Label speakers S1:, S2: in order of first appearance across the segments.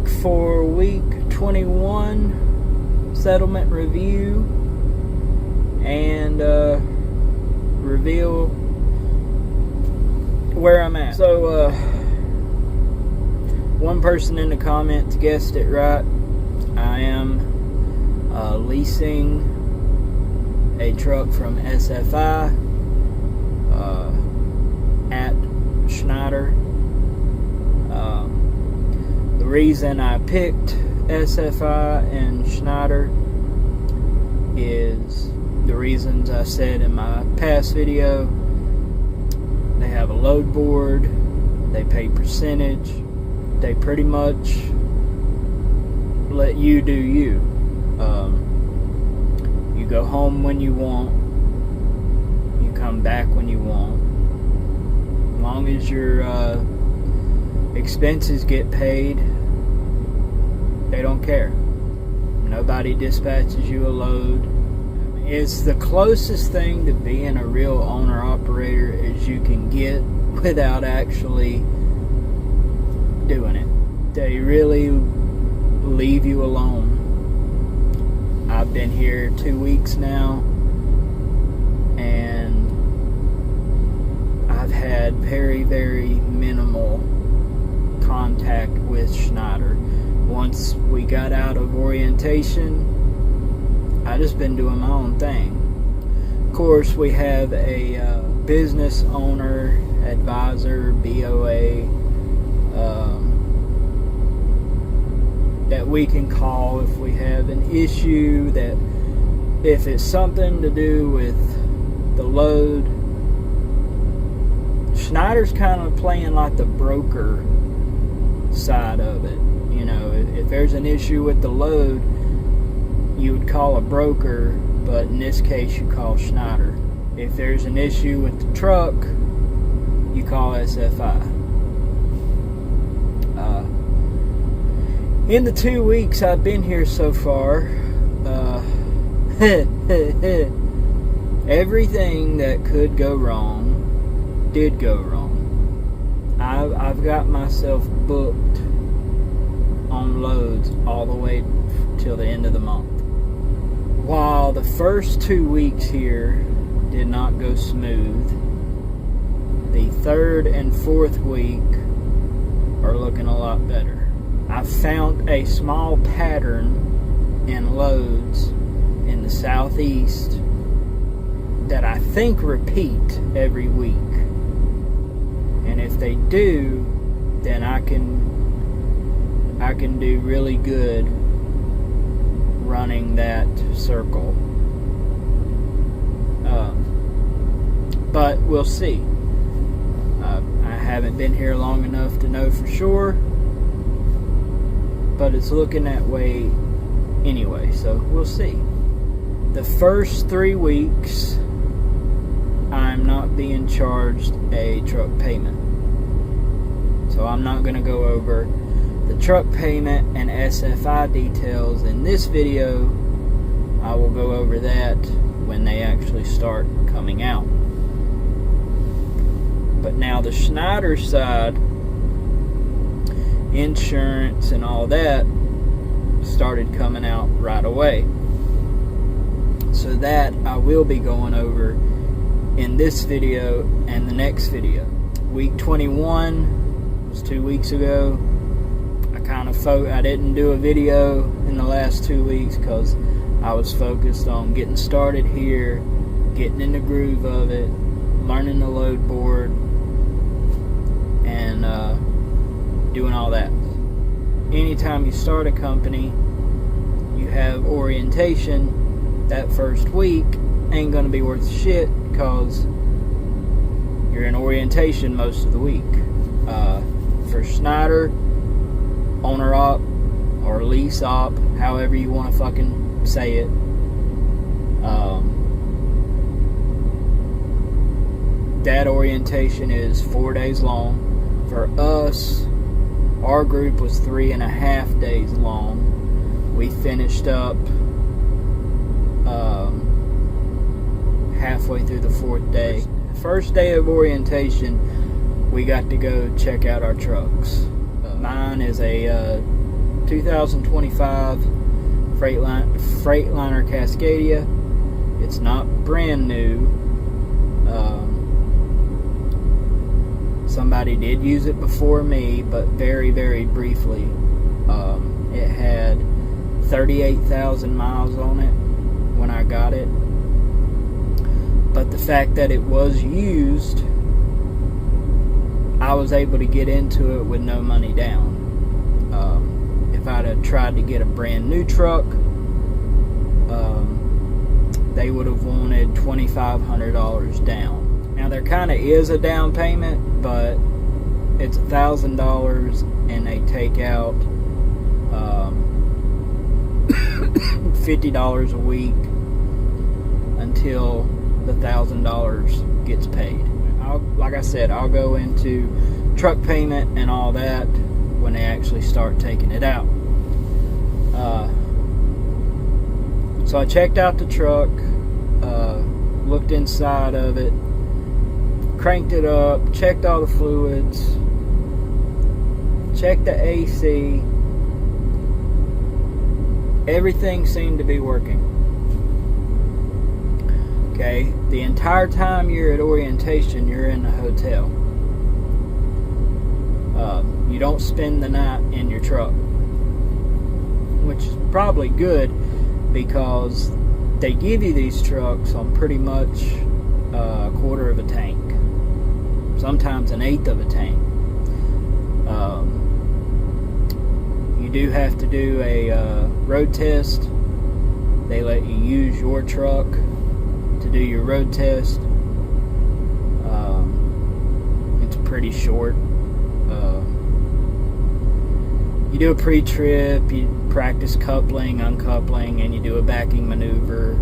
S1: back for week 21 settlement review and reveal where I'm at. So one person in the comments guessed it right. I am leasing a truck from SFI at Schneider. The reason I picked SFI and Schneider is the reasons I said in my past video. They have a load board, they pay percentage, they pretty much let you do you. You go home when you want, you come back when you want. As long as your expenses get paid, they don't care. Nobody dispatches you a load. It's the closest thing to being a real owner-operator as you can get without actually doing it. They really leave you alone. I've been here 2 weeks now, and I've had very, very minimal contact with Schneider. Once we got out of orientation, I just been doing my own thing. Of course, we have a business owner, advisor, BOA, that we can call if we have an issue, that if it's something to do with the load. Schneider's kind of playing like the broker side of it. You know, if there's an issue with the load, you would call a broker, but in this case you call Schneider. If there's an issue with the truck, you call SFI. In the 2 weeks I've been here so far, everything that could go wrong did go wrong. I've got myself booked on loads all the way till the end of the month. While the first 2 weeks here did not go smooth, the third and fourth week are looking a lot better. I found a small pattern in loads in the southeast that I think repeat every week. And if they do, then I can do really good running that circle. But we'll see. I haven't been here long enough to know for sure, but it's looking that way anyway, so we'll see. The first 3 weeks, I'm not being charged a truck payment. So I'm not going to go over the truck payment and SFI details in this video. I will go over that when they actually start coming out. But now the Schneider side, insurance and all that started coming out right away. So that I will be going over in this video and the next video. Week 21 was 2 weeks ago. I didn't do a video in the last 2 weeks because I was focused on getting started here, getting in the groove of it, learning the load board, and doing all that. Anytime you start a company, you have orientation. That first week ain't gonna be worth shit because you're in orientation most of the week. For Schneider, owner op or lease op, however you want to fucking say it, that orientation is 4 days long. For us, our group was 3.5 days long. We finished up halfway through the 4th day. First day of orientation, we got to go check out our trucks. Mine is a 2025 Freightliner Cascadia. It's not brand new. Somebody did use it before me, but very, very briefly. It had 38,000 miles on it when I got it. But the fact that it was used, I was able to get into it with no money down. If I'd have tried to get a brand new truck, they would have wanted $2,500 down. Now there kind of is a down payment, but it's $1,000, and they take out $50 a week until the $1,000 gets paid. Like I said, I'll go into truck payment and all that when they actually start taking it out. So I checked out the truck, looked inside of it, cranked it up, checked all the fluids, checked the AC. Everything seemed to be working. Okay, the entire time you're at orientation, you're in a hotel. You don't spend the night in your truck, which is probably good because they give you these trucks on pretty much a quarter of a tank, sometimes an eighth of a tank. You do have to do a road test. They let you use your truck to do your road test. It's pretty short. You do a pre-trip, you practice coupling, uncoupling, and you do a backing maneuver,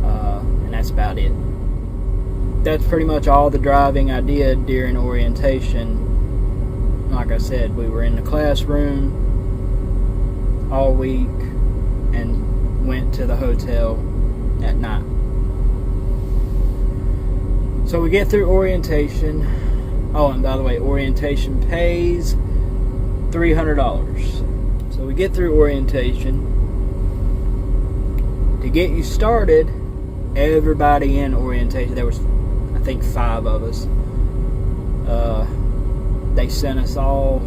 S1: and that's about it. That's pretty much all the driving I did during orientation. Like I said, we were in the classroom all week and went to the hotel at night. So we get through orientation. Oh, and by the way, orientation pays $300. So we get through orientation. To get you started, everybody in orientation, there was, I think, 5 of us. They sent us all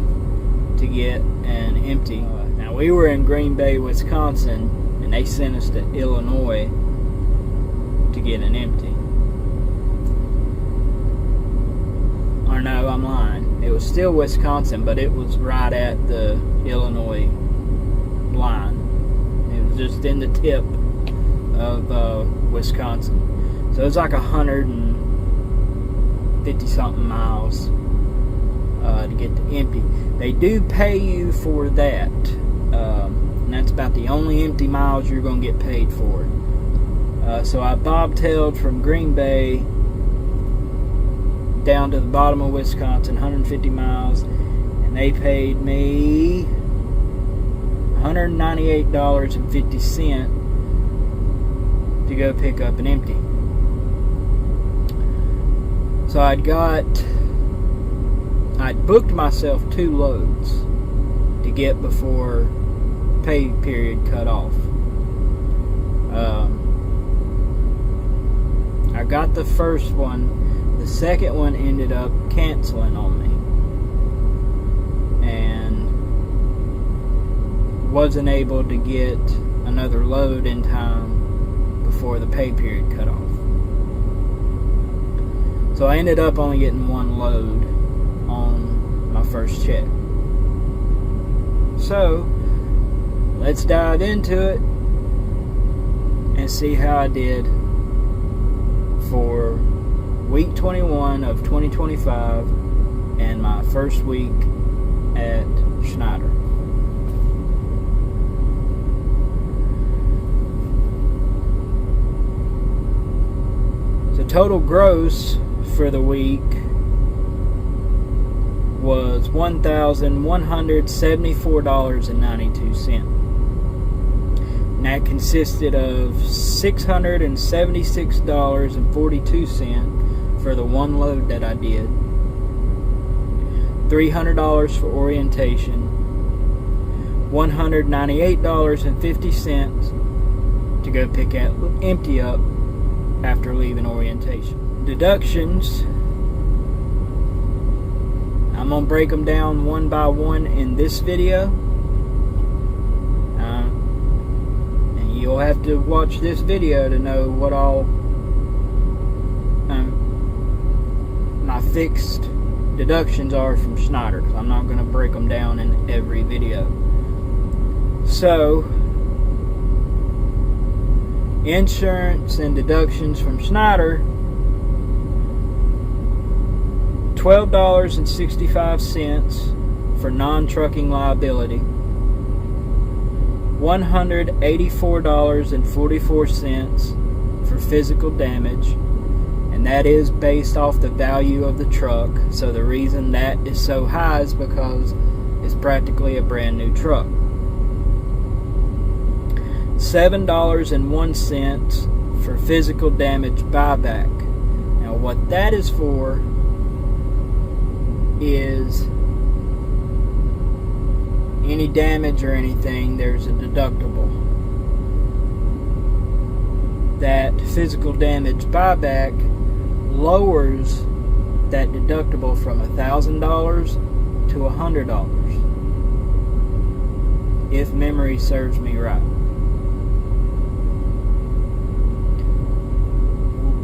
S1: to get an empty. Now we were in Green Bay, Wisconsin, and they sent us to Illinois to get an empty. Or no, I'm lying. It was still Wisconsin, but it was right at the Illinois line. It was just in the tip of Wisconsin. So it was like 150 something miles to get to empty. They do pay you for that, and that's about the only empty miles you're going to get paid for. So I bobtailed from Green Bay down to the bottom of Wisconsin, 150 miles, and they paid me $198.50 to go pick up an empty. So I'd booked myself 2 loads to get before pay period cut off. I got the first one. The second one ended up canceling on me and wasn't able to get another load in time before the pay period cut off. So I ended up only getting 1 load on my first check. So let's dive into it and see how I did for week 21 of 2025 and my first week at Schneider. So total gross for the week was $1,174.92. And that consisted of $676.42 for the 1 load that I did, $300 for orientation, $198.50 to go empty up after leaving orientation. Deductions, I'm going to break them down one by one in this video. And you'll have to watch this video to know what all my fixed deductions are from Schneider, because I'm not going to break them down in every video. So, insurance and deductions from Schneider: $12.65 for non-trucking liability, $184.44 for physical damage, and that is based off the value of the truck. So the reason that is so high is because it's practically a brand new truck. $7.01 for physical damage buyback. Now what that is for is any damage or anything, there's a deductible. That physical damage buyback lowers that deductible from $1,000 to $100, if memory serves me right.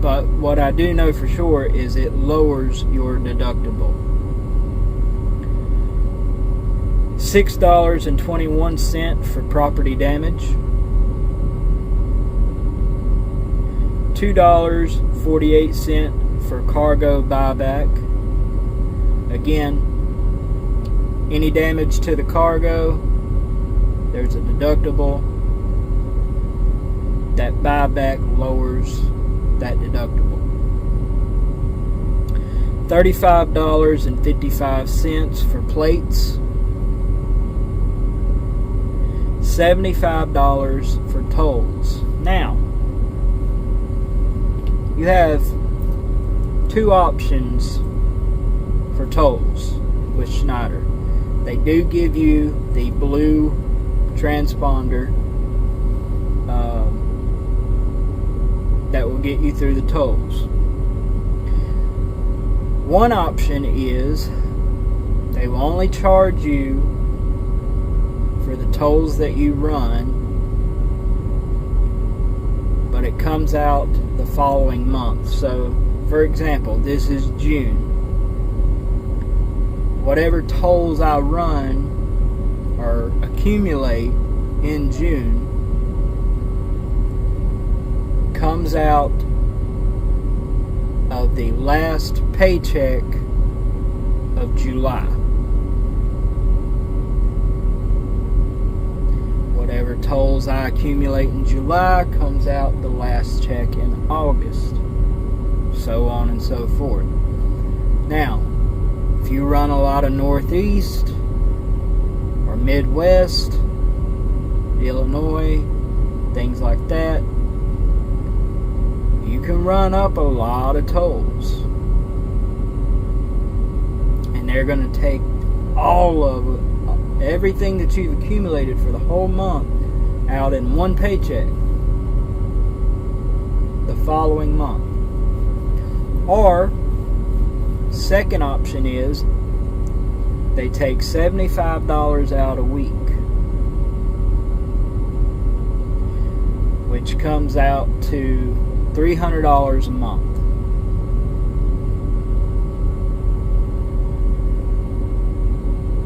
S1: But what I do know for sure is it lowers your deductible. $6.21 for property damage, $2.48 for cargo buyback. Again, any damage to the cargo, there's a deductible. That buyback lowers that deductible. $35.55 for plates, $75 for tolls. Now, you have two options for tolls with Schneider. They do give you the blue transponder that will get you through the tolls. One option is they will only charge you for the tolls that you run, but it comes out the following month. So, for example, this is June. Whatever tolls I run or accumulate in June comes out of the last paycheck of July. Whatever tolls I accumulate in July comes out the last check in August. So on and so forth. Now, if you run a lot of Northeast or Midwest, Illinois, things like that, you can run up a lot of tolls. And they're going to take all of it, everything that you've accumulated for the whole month, out in one paycheck the following month. Or, second option is they take $75 out a week, which comes out to $300 a month.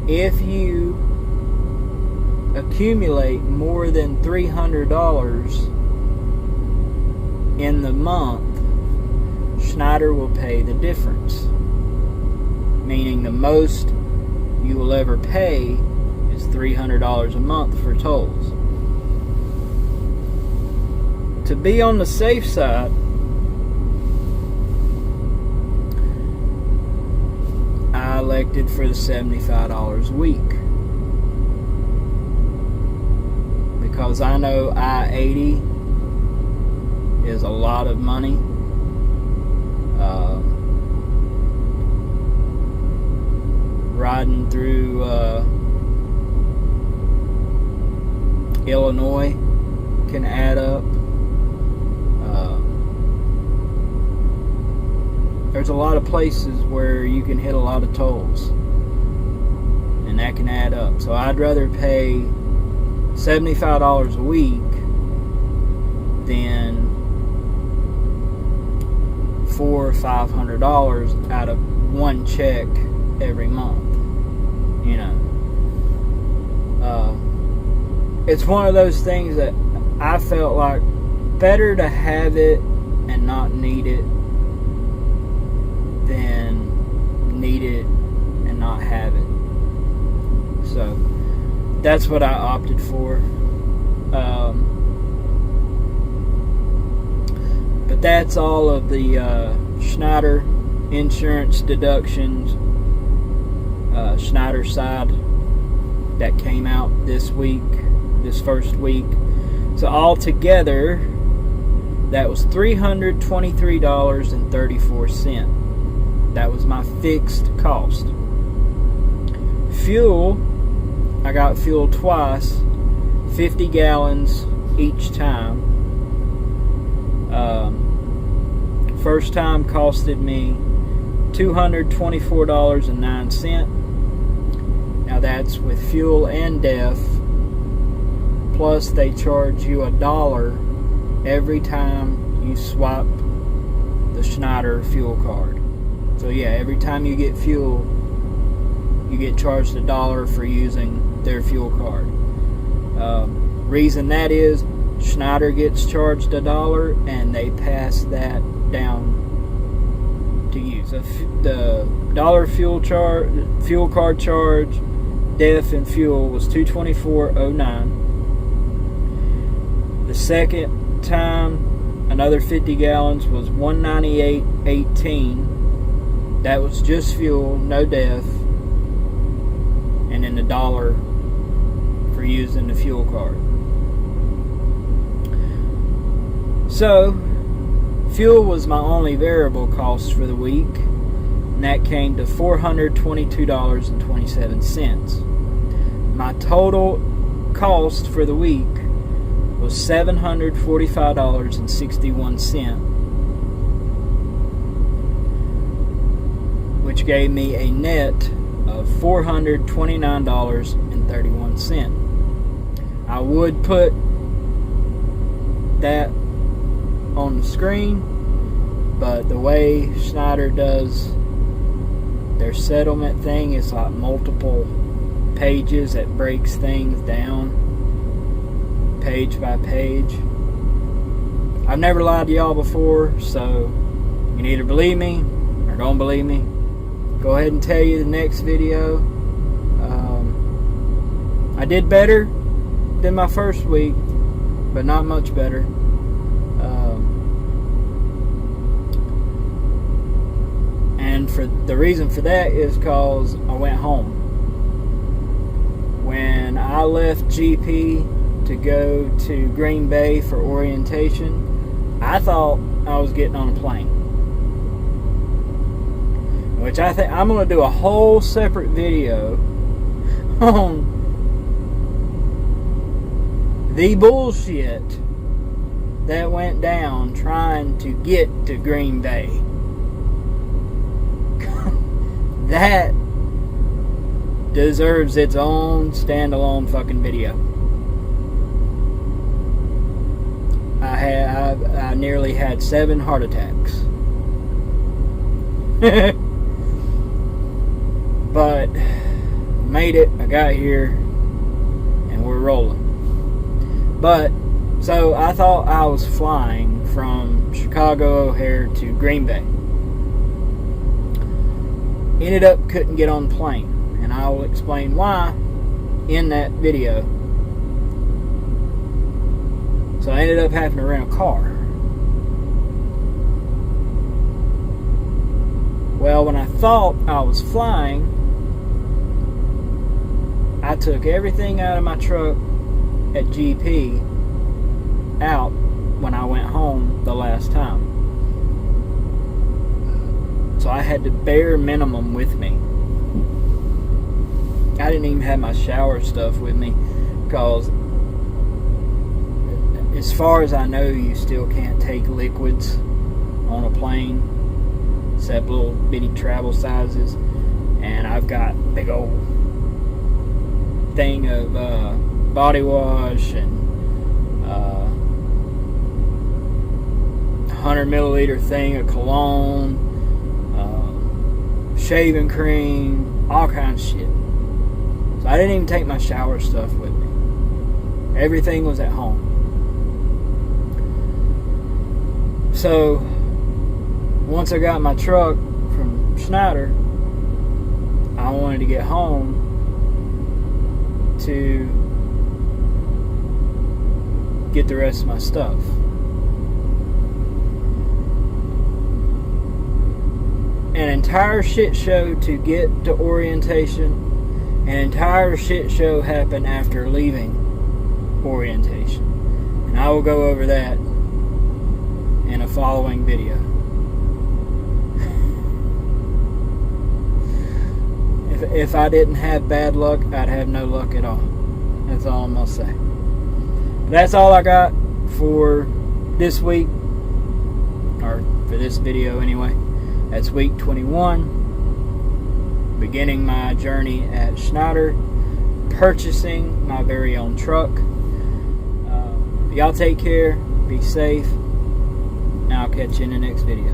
S1: If you accumulate more than $300 in the month, Schneider will pay the difference. Meaning the most you will ever pay is $300 a month for tolls. To be on the safe side, I elected for the $75 a week. Because I know I-80 is a lot of money. Riding through Illinois can add up. There's a lot of places where you can hit a lot of tolls, and that can add up. So I'd rather pay $75 a week than $400 or $500 out of one check every month. You know, it's one of those things that I felt like better to have it and not need it than need it and not have it. So that's what I opted for. But that's all of the Schneider insurance deductions, Schneider side, that came out this first week. So altogether, that was $323.34. That was my fixed cost. Fuel, I got fuel twice, 50 gallons each time. First time costed me $224.09. Now that's with fuel and DEF. Plus they charge you $1 every time you swap the Schneider fuel card. So yeah, every time you get fuel, you get charged $1 for using their fuel card. Reason that is, Schneider gets charged $1 and they pass that down to you. So the dollar fuel card charge, DEF and fuel was $224.09. The second time, another 50 gallons was $198.18. That was just fuel, no DEF, and then $1 for using the fuel card. So, fuel was my only variable cost for the week, and that came to $422.27. My total cost for the week was $745.61, which gave me a net of $429.31. I would put that on the screen, but the way Schneider does their settlement thing is like multiple pages that breaks things down page by page. I've never lied to y'all before, so you can either believe me or don't believe me. Go ahead and tell you the next video. I did better than my first week, but not much better. And for the reason for that is because I went home. When I left GP to go to Green Bay for orientation, I thought I was getting on a plane. Which I think I'm going to do a whole separate video on the bullshit that went down trying to get to Green Bay. That deserves its own standalone fucking video. I nearly had 7 heart attacks. But made it. I got here and we're rolling. But so I thought I was flying from Chicago O'Hare to Green Bay. Ended up couldn't get on the plane, and I will explain why in that video. So I ended up having to rent a car. Well, when I thought I was flying, I took everything out of my truck at GP out when I went home the last time. So I had the bare minimum with me. I didn't even have my shower stuff with me because as far as I know, you still can't take liquids on a plane, except little bitty travel sizes. And I've got big old thing of body wash and 100 milliliter thing of cologne, shaving cream, all kinds of shit. So I didn't even take my shower stuff with me. Everything was at home. So once I got my truck from Schneider, I wanted to get home to get the rest of my stuff. An entire shit show to get to orientation. An entire shit show happened after leaving orientation. And I will go over that in a following video. If I didn't have bad luck, I'd have no luck at all. That's all I'm going to say. That's all I got for this week, or for this video anyway. That's week 21, beginning my journey at Schneider, purchasing my very own truck. Y'all take care, be safe, and I'll catch you in the next video.